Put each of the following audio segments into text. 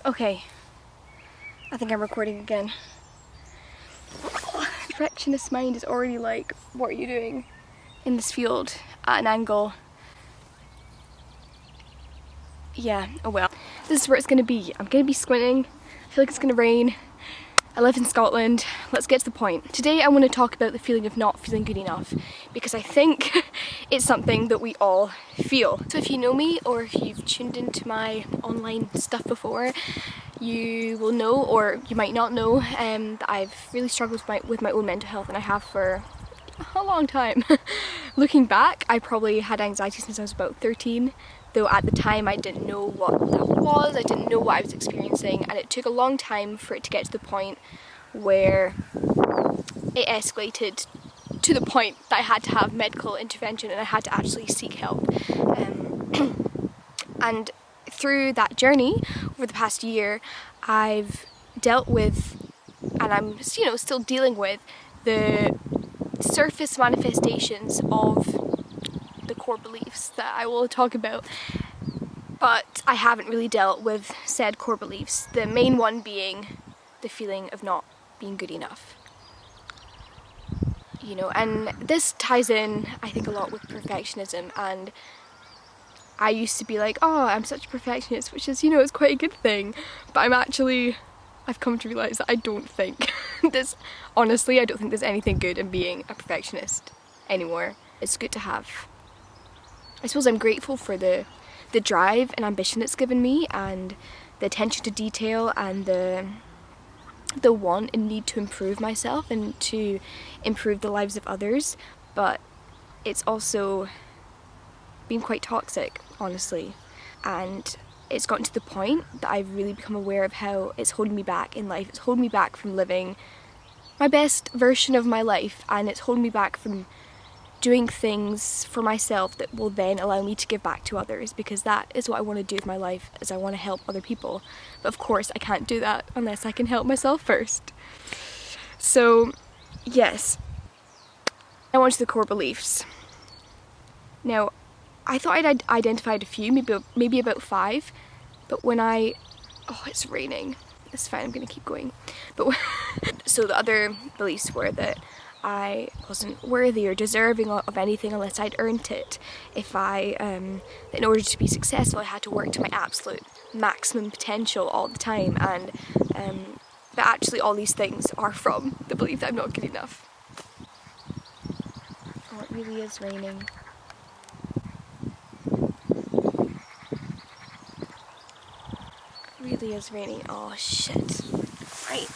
Okay, I think I'm recording again. Perfectionist mind is already like, what are you doing in this field at an angle? Yeah, oh well. This is where it's gonna be. I'm gonna be squinting. I feel like it's gonna rain. I live in Scotland. Let's get to the point. Today I want to talk about the feeling of not feeling good enough, because I think it's something that we all feel. So if you know me, or if you've tuned into my online stuff before, you will know, or you might not know, that I've really struggled with my own mental health, and I have for a long time. Looking back, I probably had anxiety since I was about 13, though at the time I didn't know what that was, I didn't know what I was experiencing, and it took a long time for it to get to the point where it escalated to the point that I had to have medical intervention and I had to actually seek help. And through that journey, over the past year, I've dealt with, and I'm still dealing with, the surface manifestations of the core beliefs that I will talk about, but I haven't really dealt with said core beliefs, the main one being the feeling of not being good enough. And this ties in, I think, a lot with perfectionism, and I used to be like, oh, I'm such a perfectionist, which is, it's quite a good thing, but I've come to realise that I don't think honestly, I don't think there's anything good in being a perfectionist anymore. It's good to have. I suppose I'm grateful for the drive and ambition it's given me, and the attention to detail, and the want and need to improve myself and to improve the lives of others, but it's also been quite toxic, honestly, and it's gotten to the point that I've really become aware of how it's holding me back in life. It's holding me back from living my best version of my life, and it's holding me back from doing things for myself that will then allow me to give back to others, because that is what I want to do with my life, is I want to help other people. But of course I can't do that unless I can help myself first. So yes, I want to the core beliefs. Now, I thought I'd identified a few, maybe about 5, but when it's raining, it's fine, I'm gonna keep going. But so the other beliefs were that I wasn't worthy or deserving of anything unless I'd earned it. In order to be successful, I had to work to my absolute maximum potential all the time, and that actually all these things are from the belief that I'm not good enough. Oh, it really is raining. It really is raining. Oh shit. Right.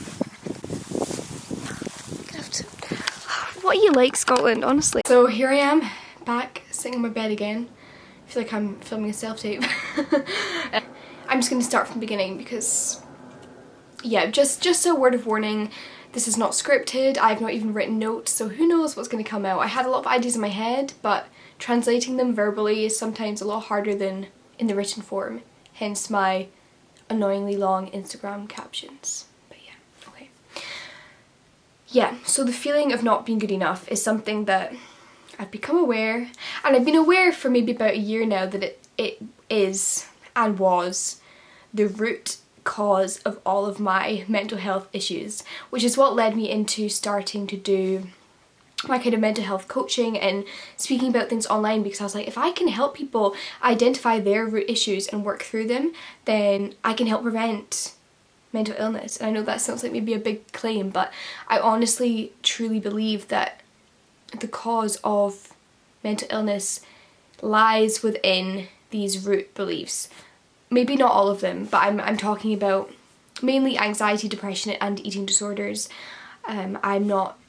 What are you like, Scotland, honestly? So here I am, back, sitting on my bed again. I feel like I'm filming a self-tape. I'm just going to start from the beginning because, yeah, just a word of warning, this is not scripted, I've not even written notes, so who knows what's going to come out. I had a lot of ideas in my head, but translating them verbally is sometimes a lot harder than in the written form, hence my annoyingly long Instagram captions. Yeah, so the feeling of not being good enough is something that I've become aware, and I've been aware for maybe about a year now, that it is and was the root cause of all of my mental health issues, which is what led me into starting to do my kind of mental health coaching and speaking about things online, because I was like, if I can help people identify their root issues and work through them, then I can help prevent mental illness. And I know that sounds like maybe a big claim, but I honestly truly believe that the cause of mental illness lies within these root beliefs. Maybe not all of them, but I'm talking about mainly anxiety, depression, and eating disorders. I'm not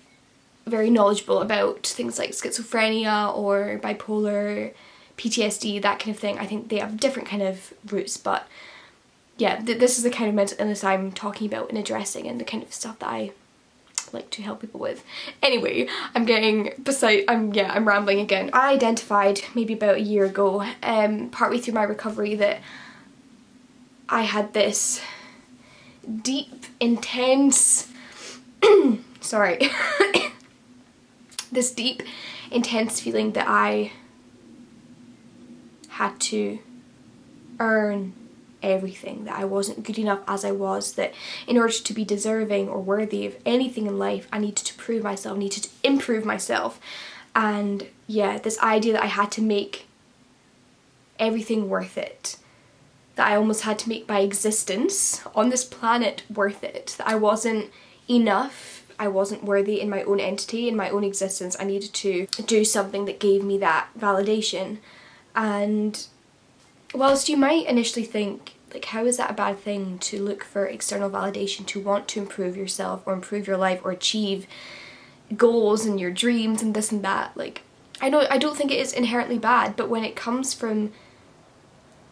very knowledgeable about things like schizophrenia or bipolar, PTSD, that kind of thing. I think they have different kind of roots, but yeah, this is the kind of mental illness I'm talking about and addressing, and the kind of stuff that I like to help people with. Anyway, I'm rambling again. I identified maybe about a year ago, partway through my recovery, that I had this deep, intense, this deep, intense feeling that I had to earn everything, that I wasn't good enough as I was, that in order to be deserving or worthy of anything in life, I needed to prove myself, needed to improve myself. And yeah, this idea that I had to make everything worth it, that I almost had to make my existence on this planet worth it, that I wasn't enough, I wasn't worthy in my own entity, in my own existence. I needed to do something that gave me that validation. And whilst you might initially think, like, how is that a bad thing to look for external validation, to want to improve yourself or improve your life or achieve goals and your dreams and this and that, like, I don't think it is inherently bad, but when it comes from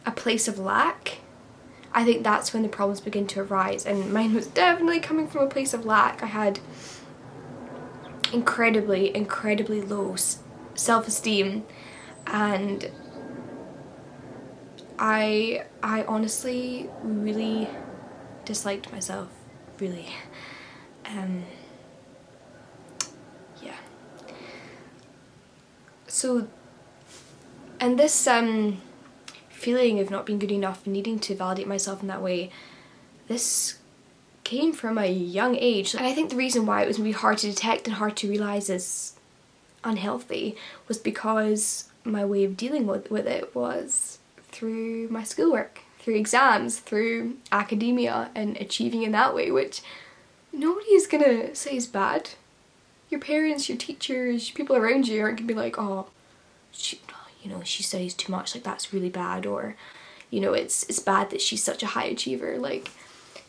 a place of lack, I think that's when the problems begin to arise. And mine was definitely coming from a place of lack. I had incredibly low self-esteem, and I honestly really disliked myself, really. Yeah. So, and this feeling of not being good enough and needing to validate myself in that way, this came from a young age. And I think the reason why it was maybe hard to detect and hard to realise as unhealthy was because my way of dealing with it was through my schoolwork, through exams, through academia and achieving in that way, which nobody is gonna say is bad. Your parents, your teachers, people around you aren't gonna be like, oh, she studies too much, like that's really bad, or it's bad that she's such a high achiever. Like,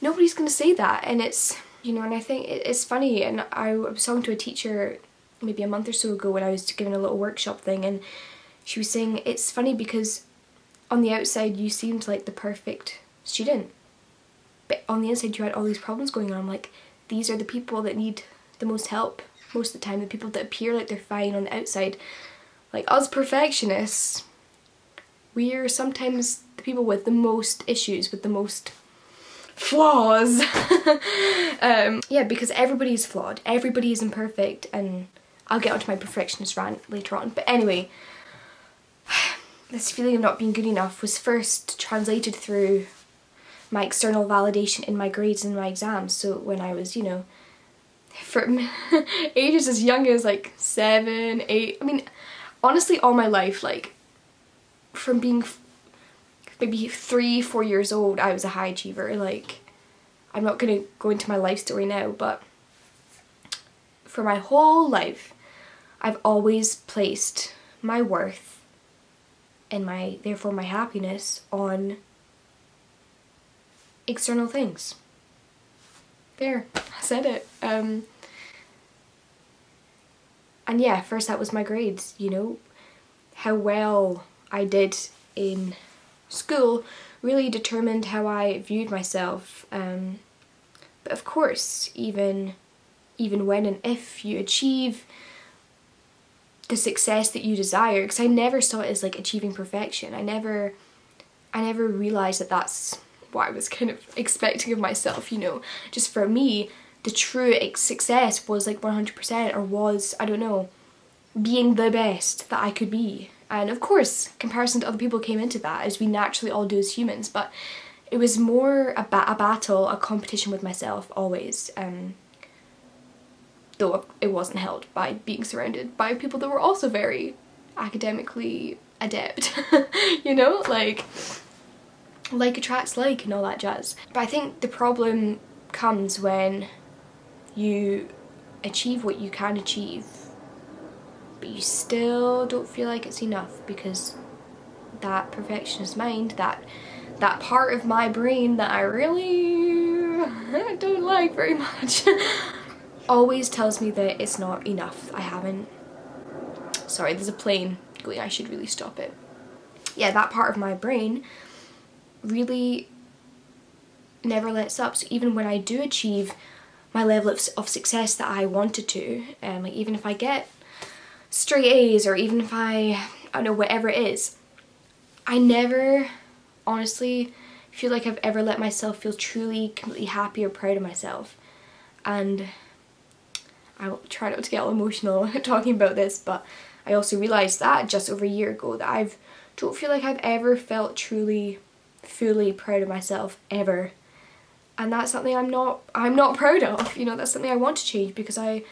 nobody's gonna say that. And it's, and I think it's funny, and I was talking to a teacher maybe a month or so ago when I was giving a little workshop thing, and she was saying it's funny because on the outside you seemed like the perfect student, but on the inside you had all these problems going on. I'm like, these are the people that need the most help most of the time, the people that appear like they're fine on the outside. Like, us perfectionists, we are sometimes the people with the most issues, with the most flaws. Yeah, because everybody's flawed, everybody is imperfect, and I'll get onto my perfectionist rant later on. But anyway, this feeling of not being good enough was first translated through my external validation in my grades and my exams. So when I was, from ages as young as like 7, 8, I mean, honestly, all my life, like, from being maybe 3, 4 years old, I was a high achiever. Like, I'm not gonna go into my life story now, but for my whole life, I've always placed my worth and therefore my happiness on external things. There, I said it. And yeah, first that was my grades, how well I did in school really determined how I viewed myself. But of course, even when and if you achieve the success that you desire, because I never saw it as like achieving perfection. I never realised that that's what I was kind of expecting of myself, Just for me, the true success was like 100%, or was, I don't know, being the best that I could be. And of course, comparison to other people came into that, as we naturally all do as humans, but it was more a battle, a competition with myself always, though it wasn't held by being surrounded by people that were also very academically adept, like attracts like and all that jazz. But I think the problem comes when you achieve what you can achieve, but you still don't feel like it's enough, because that perfectionist mind, that part of my brain that I really don't like very much, always tells me that it's not enough. Sorry, there's a plane going, I should really stop it. Yeah, that part of my brain really never lets up. So even when I do achieve my level of success that I wanted to, like even if I get straight A's, or even if I don't know, whatever it is, I never honestly feel like I've ever let myself feel truly, completely happy or proud of myself. And I will try not to get all emotional talking about this, but I also realised that just over a year ago, that don't feel like I've ever felt truly fully proud of myself ever. And that's something I'm not proud of. You know, that's something I want to change, because I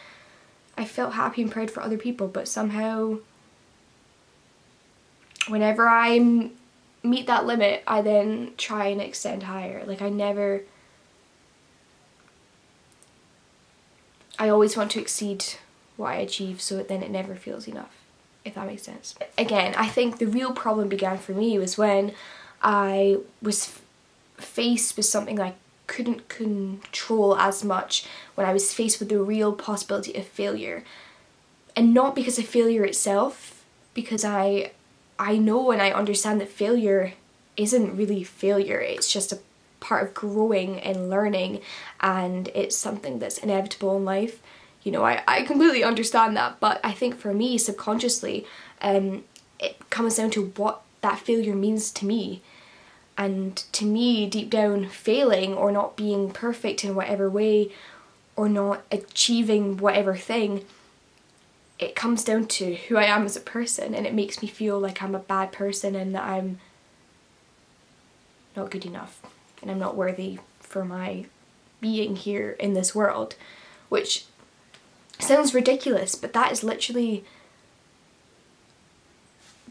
felt happy and proud for other people, but somehow whenever I meet that limit, I then try and extend higher. Like I always want to exceed what I achieve, so then it never feels enough, if that makes sense. Again, I think the real problem began for me was when I was faced with something I couldn't control as much, when I was faced with the real possibility of failure. And not because of failure itself, because I know and I understand that failure isn't really failure, it's just a part of growing and learning, and it's something that's inevitable in life. You know, I completely understand that, but I think for me, subconsciously, it comes down to what that failure means to me. And to me, deep down, failing or not being perfect in whatever way, or not achieving whatever thing, it comes down to who I am as a person, and it makes me feel like I'm a bad person and that I'm not good enough and I'm not worthy for my being here in this world, which sounds ridiculous, but that is literally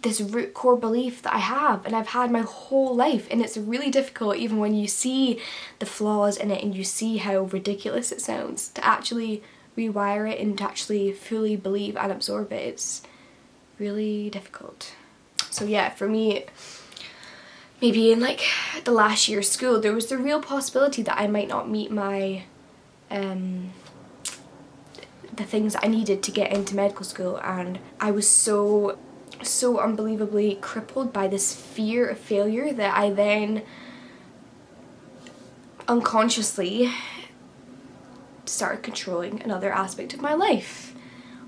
this root core belief that I have, and I've had my whole life, and it's really difficult, even when you see the flaws in it and you see how ridiculous it sounds, to actually rewire it and to actually fully believe and absorb it. It's really difficult. So yeah, for me, maybe in like the last year of school, there was the real possibility that I might not meet my the things that I needed to get into medical school, and I was so unbelievably crippled by this fear of failure that I then unconsciously started controlling another aspect of my life,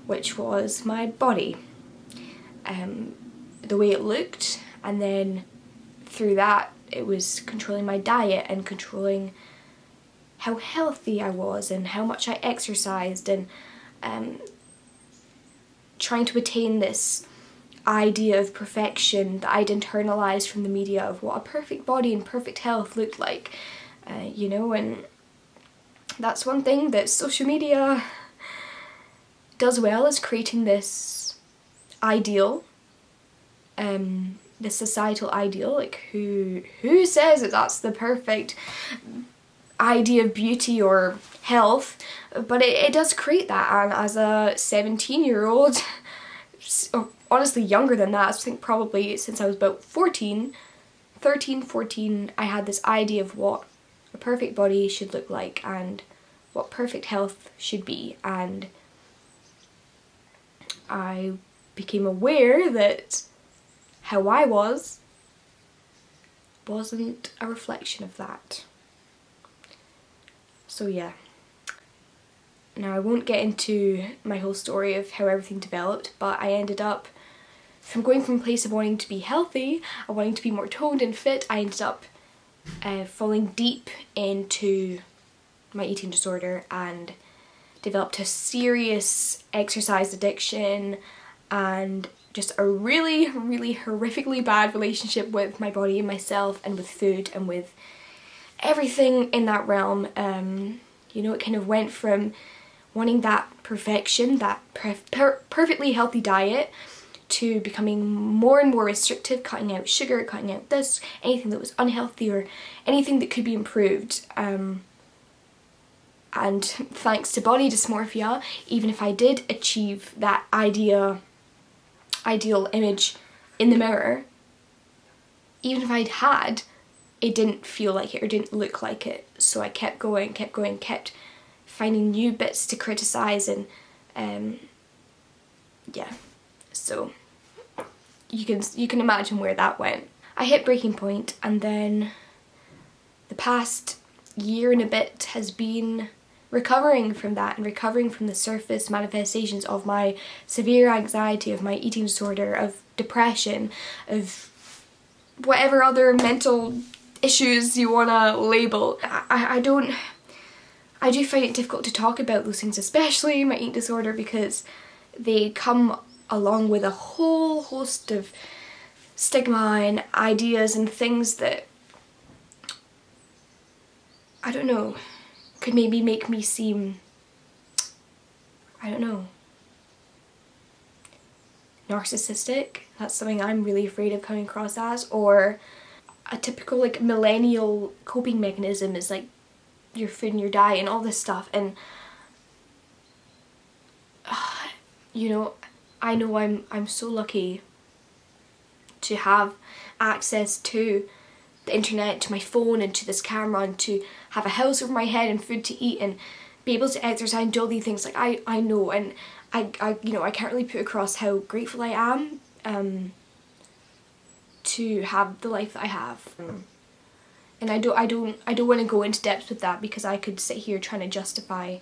which was my body, the way it looked, and then through that it was controlling my diet and controlling how healthy I was and how much I exercised, and trying to attain this idea of perfection that I'd internalized from the media of what a perfect body and perfect health looked like, you know. And that's one thing that social media does well, is creating this ideal, this societal ideal. Like who says that that's the perfect idea of beauty or health? But it does create that, and as a 17-year-old, or honestly younger than that, I think probably since I was about 13, 14, I had this idea of what a perfect body should look like and what perfect health should be, and I became aware that how I wasn't a reflection of that. So yeah. Now I won't get into my whole story of how everything developed, but I ended up, from going from a place of wanting to be healthy and wanting to be more toned and fit, I ended up falling deep into my eating disorder and developed a serious exercise addiction and just a really, really horrifically bad relationship with my body and myself and with food and with everything in that realm. You know, it kind of went from wanting that perfection, that perfectly healthy diet, to becoming more and more restrictive, cutting out sugar, cutting out this, anything that was unhealthy or anything that could be improved. And thanks to body dysmorphia, even if I did achieve that ideal image in the mirror, even if I'd had, it didn't feel like it or didn't look like it. So I kept going, kept finding new bits to criticize, and yeah, so you can imagine where that went. I hit breaking point, and then the past year and a bit has been recovering from that and recovering from the surface manifestations of my severe anxiety, of my eating disorder, of depression, of whatever other mental issues you want to label. I do find it difficult to talk about those things, especially my eating disorder, because they come along with a whole host of stigma and ideas and things that I don't know, could maybe make me seem, I don't know, narcissistic. That's something I'm really afraid of coming across as. Or a typical like millennial coping mechanism is like your food and your diet and all this stuff. And you know I'm so lucky to have access to the internet, to my phone, and to this camera, and to have a house over my head and food to eat and be able to exercise and do all these things. Like I know, and I you know, I can't really put across how grateful I am to have the life that I have. And I don't want to go into depth with that, because I could sit here trying to justify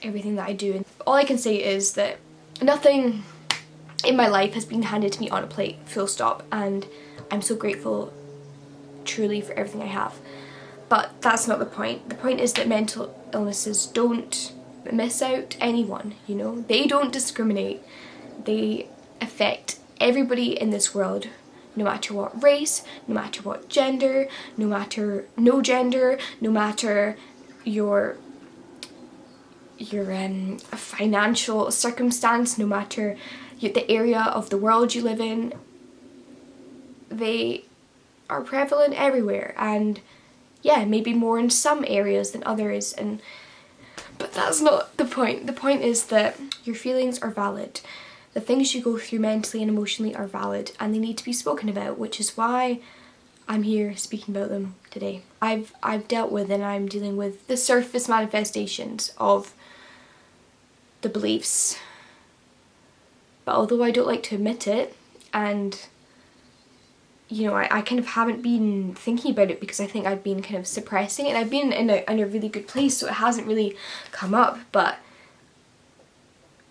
everything that I do. And all I can say is that nothing in my life has been handed to me on a plate, full stop, and I'm so grateful truly for everything I have. But that's not the point. The point is that mental illnesses don't miss out anyone, you know? They don't discriminate. They affect everybody in this world, no matter what race, no matter what gender, no matter no gender, no matter your financial circumstance, no matter the area of the world you live in. They are prevalent everywhere, and yeah, maybe more in some areas than others, but that's not the point. The point is that your feelings are valid. The things you go through mentally and emotionally are valid, and they need to be spoken about, which is why I'm here speaking about them today. I've dealt with, and I'm dealing with, the surface manifestations of the beliefs. But although I don't like to admit it, and you know, I kind of haven't been thinking about it because I think I've been kind of suppressing it, and I've been in a really good place, so it hasn't really come up, but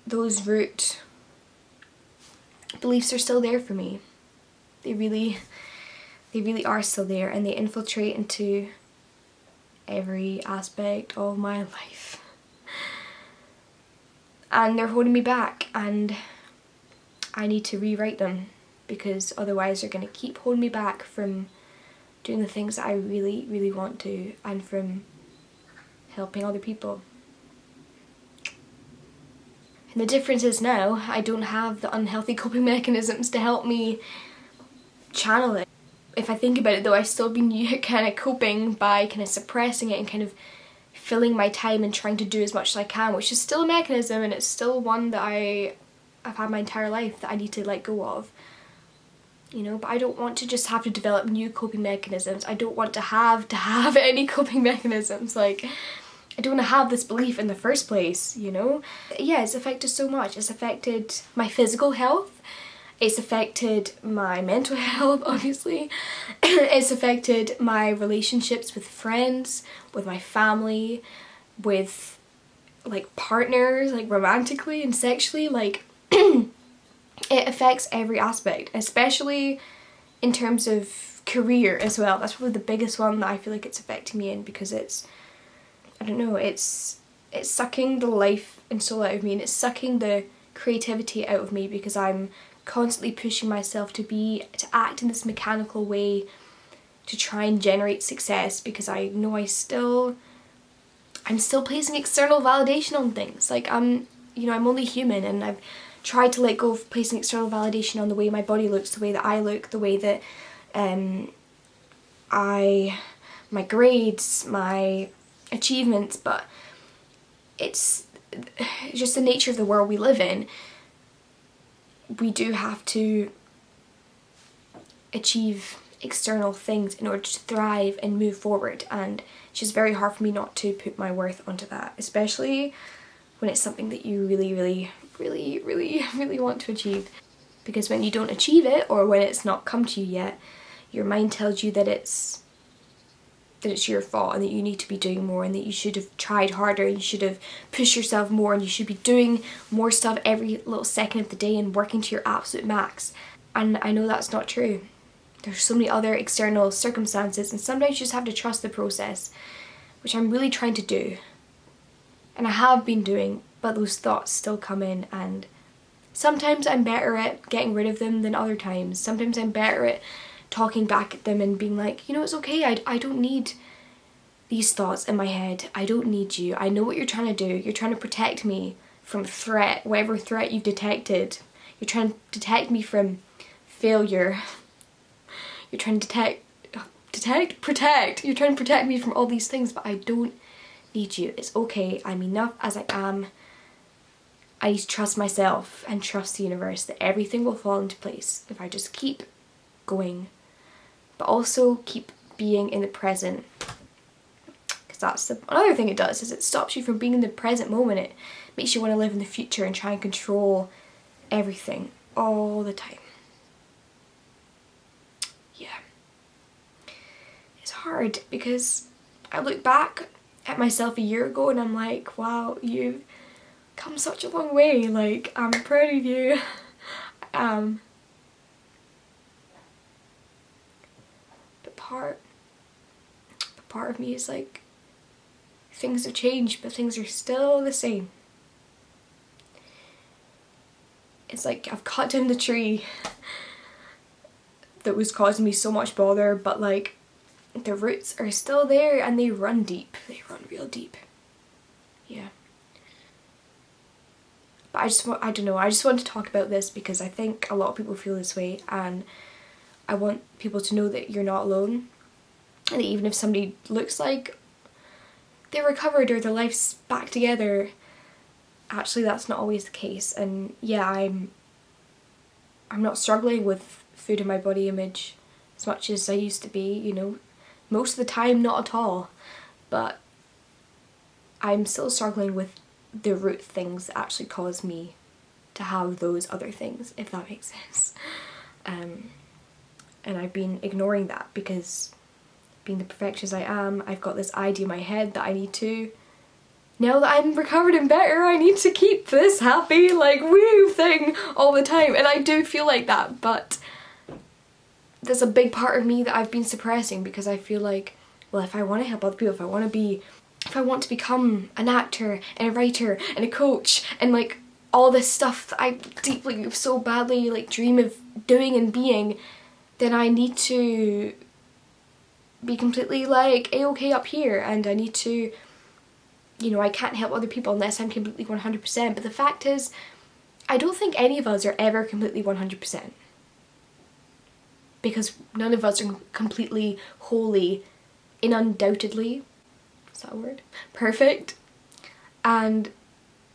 those root beliefs are still there for me. They really are still there, and they infiltrate into every aspect of my life. And they're holding me back, and I need to rewrite them, because otherwise they're going to keep holding me back from doing the things that I really, really want to, and from helping other people. And the difference is now I don't have the unhealthy coping mechanisms to help me channel it. If I think about it though, I've still been kind of coping by kind of suppressing it and kind of filling my time and trying to do as much as I can, which is still a mechanism, and it's still one that I've had my entire life that I need to let go of. You know, but I don't want to just have to develop new coping mechanisms. I don't want to have any coping mechanisms. Like, I don't want to have this belief in the first place, you know? Yeah, it's affected so much. It's affected my physical health. It's affected my mental health, obviously. It's affected my relationships with friends, with my family, with like partners, like romantically and sexually. Like, it affects every aspect, especially in terms of career as well. That's probably the biggest one that I feel like it's affecting me in, because it's, I don't know, it's sucking the life and soul out of me, and it's sucking the creativity out of me, because I'm constantly pushing myself to act in this mechanical way to try and generate success, because I know I'm still placing external validation on things. Like, I'm only human, and I've tried to let go of placing external validation on the way my body looks, the way that I look, the way that my grades, my achievements, but it's just the nature of the world we live in. We do have to achieve external things in order to thrive and move forward, and it's just very hard for me not to put my worth onto that, especially when it's something that you really, really, really, really, really want to achieve. Because when you don't achieve it, or when it's not come to you yet, your mind tells you that it's your fault, and that you need to be doing more, and that you should have tried harder, and you should have pushed yourself more, and you should be doing more stuff every little second of the day and working to your absolute max. And I know that's not true. There's so many other external circumstances, and sometimes you just have to trust the process, which I'm really trying to do. And I have been doing, but those thoughts still come in, and sometimes I'm better at getting rid of them than other times. Sometimes I'm better at talking back at them and being like, you know, it's okay, I don't need these thoughts in my head. I don't need you. I know what you're trying to do. You're trying to protect me from threat, whatever threat you've detected. You're trying to detect me from failure. You're trying to protect. You're trying to protect me from all these things, but I don't need you. It's okay. I'm enough as I am. I need to trust myself and trust the universe that everything will fall into place if I just keep going, but also keep being in the present. Because that's another thing it does, is it stops you from being in the present moment. It makes you want to live in the future and try and control everything all the time. Yeah. It's hard because I look back at myself a year ago and I'm like, wow, you've come such a long way. Like, I'm proud of you. But part of me is like, things have changed, but things are still the same. It's like I've cut down the tree that was causing me so much bother, but like the roots are still there and they run deep. They run real deep. Yeah. But I don't know, I just want to talk about this because I think a lot of people feel this way, and I want people to know that you're not alone. And even if somebody looks like they're recovered or their life's back together, actually that's not always the case. And yeah, I'm not struggling with food and my body image as much as I used to be, you know. Most of the time, not at all. But I'm still struggling with the root things that actually cause me to have those other things, if that makes sense. And I've been ignoring that because being the perfectionist I am, I've got this idea in my head that I need to, now that I'm recovered and better, I need to keep this happy, like, woo thing all the time. And I do feel like that, but there's a big part of me that I've been suppressing because I feel like, well, if I want to help other people, if I want to become an actor and a writer and a coach and like all this stuff that I deeply, so badly like dream of doing and being, then I need to be completely like A-okay up here, and I need to, you know, I can't help other people unless I'm completely 100%. But the fact is, I don't think any of us are ever completely 100%. Because none of us are completely, wholly, undoubtedly, is that a word? Perfect. And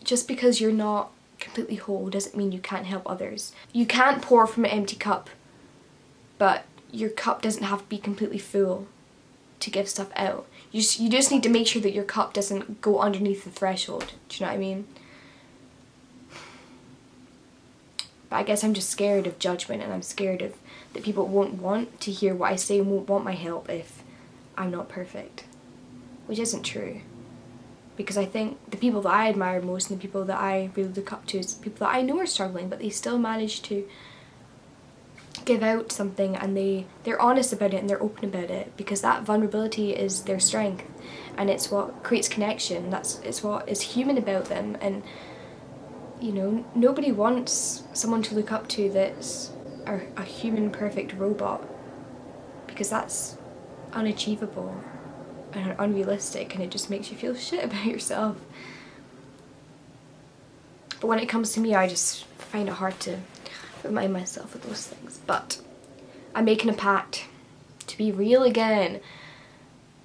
just because you're not completely whole doesn't mean you can't help others. You can't pour from an empty cup, but your cup doesn't have to be completely full to give stuff out. You just need to make sure that your cup doesn't go underneath the threshold. Do you know what I mean? But I guess I'm just scared of judgment, and I'm scared of that people won't want to hear what I say and won't want my help if I'm not perfect. Which isn't true. Because I think the people that I admire most and the people that I really look up to is people that I know are struggling, but they still manage to give out something, and they're honest about it and they're open about it, because that vulnerability is their strength, and it's what creates connection. It's what is human about them. And you know, nobody wants someone to look up to that's a human perfect robot, because that's unachievable and unrealistic, and it just makes you feel shit about yourself. But when it comes to me, I just find it hard to remind myself of those things. But I'm making a pact to be real again,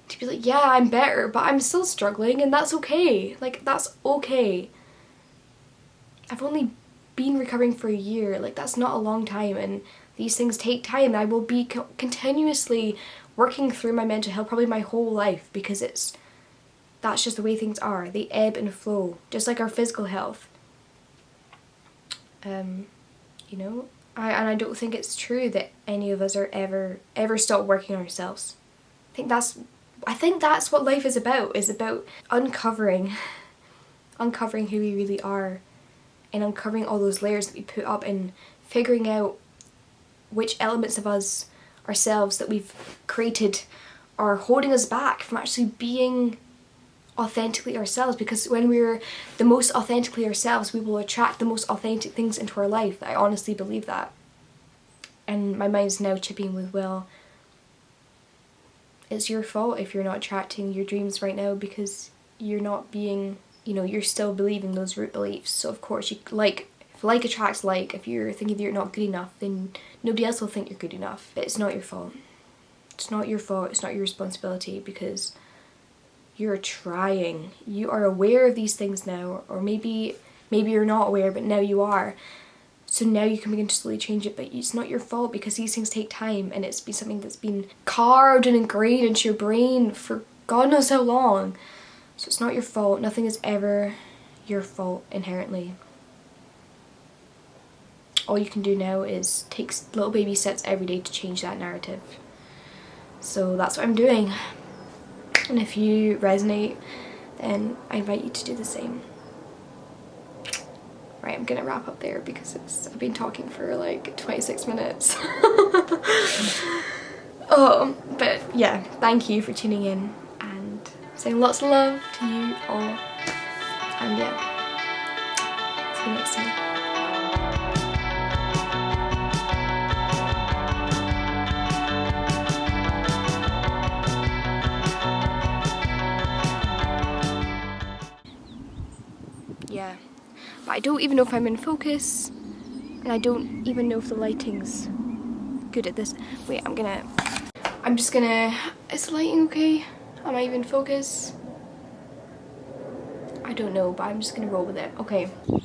to be like, yeah, I'm better, but I'm still struggling, and that's okay. Like, that's okay. I've only been recovering for a year. Like, that's not a long time, and these things take time. I will be continuously working through my mental health probably my whole life, because that's just the way things are. They ebb and flow, just like our physical health. You know, I don't think it's true that any of us are ever stop working on ourselves. I think that's what life is about uncovering who we really are, and uncovering all those layers that we put up, and figuring out which elements of ourselves that we've created are holding us back from actually being authentically ourselves. Because when we're the most authentically ourselves, we will attract the most authentic things into our life. I honestly believe that. And my mind's now chipping with, well, it's your fault if you're not attracting your dreams right now, because you're not being, you know, you're still believing those root beliefs. So of course, if like attracts like, if you're thinking that you're not good enough, then nobody else will think you're good enough. But it's not your fault. It's not your fault, it's not your responsibility, because you're trying. You are aware of these things now, or maybe you're not aware, but now you are. So now you can begin to slowly change it, but it's not your fault, because these things take time, and it's been something that's been carved and ingrained into your brain for God knows how long. So it's not your fault. Nothing is ever your fault inherently. All you can do now is take little baby steps every day to change that narrative. So that's what I'm doing. And if you resonate, then I invite you to do the same. Right, I'm gonna wrap up there because I've been talking for like 26 minutes. But yeah, thank you for tuning in, and sending lots of love to you all. And yeah, see you next time. Yeah, but I don't even know if I'm in focus, and I don't even know if the lighting's good at this. Wait, I'm just gonna, is the lighting okay? Am I even in focus? I don't know, but I'm just gonna roll with it. Okay. I'm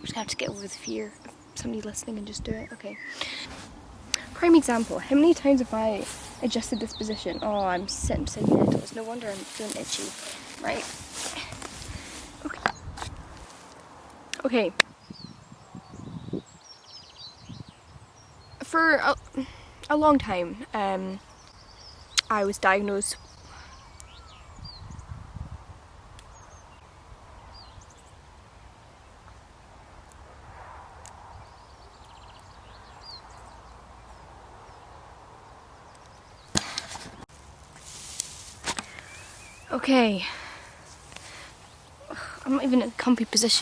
just gonna have to get over the fear of somebody listening and just do it. Okay. Prime example, how many times have I adjusted this position? Oh, I'm sentimental. No wonder I'm feeling itchy. Right. Okay. Okay. For a long time, I was diagnosed. Okay. I'm not even in a comfy position.